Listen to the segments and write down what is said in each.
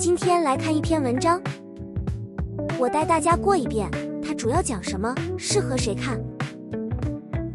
今天来看一篇文章，我带大家过一遍，它主要讲什么，适合谁看。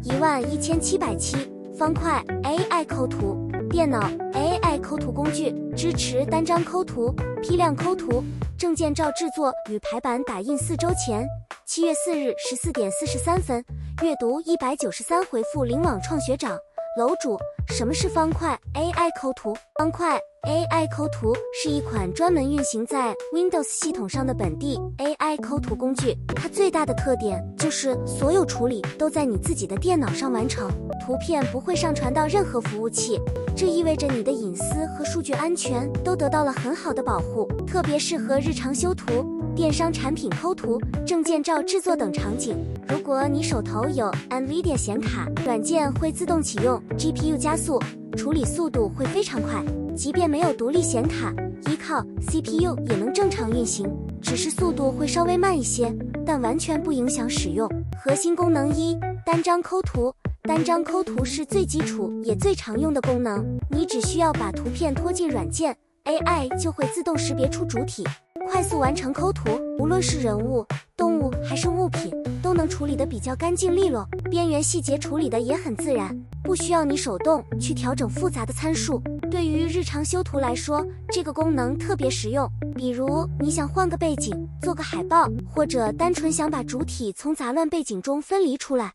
11700期方块 AI 抠图，电脑 AI 抠图工具，支持单张抠图、批量抠图，证件照制作与排版打印4周前，7月4日14点43分，阅读193回复领网创学长。楼主，什么是方块 AI 抠图？方块 AI 抠图是一款专门运行在 Windows 系统上的本地 AI 抠图工具。它最大的特点就是所有处理都在你自己的电脑上完成，图片不会上传到任何服务器，这意味着你的隐私和数据安全都得到了很好的保护，特别适合日常修图、电商产品抠图、证件照制作等场景。如果你手头有 NVIDIA 显卡，软件会自动启用 GPU 加速，处理速度会非常快。即便没有独立显卡，依靠 CPU 也能正常运行，只是速度会稍微慢一些，但完全不影响使用。核心功能1：单张抠图。单张抠图是最基础也最常用的功能，你只需要把图片拖进软件， AI 就会自动识别出主体，快速完成抠图。无论是人物、动物还是物品，都能处理得比较干净利落，边缘细节处理得也很自然，不需要你手动去调整复杂的参数。对于日常修图来说，这个功能特别实用，比如你想换个背景，做个海报，或者单纯想把主体从杂乱背景中分离出来，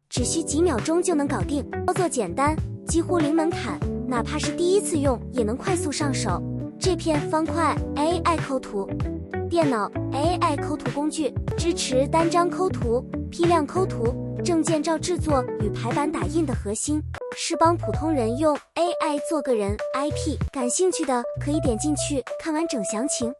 只需几秒钟就能搞定，操作简单，几乎零门槛，哪怕是第一次用也能快速上手。这片方块 AI 抠图，电脑 AI 抠图工具，支持单张抠图、批量抠图、证件照制作与排版打印的核心，是帮普通人用 AI 做个人 IP。感兴趣的可以点进去看完整详情。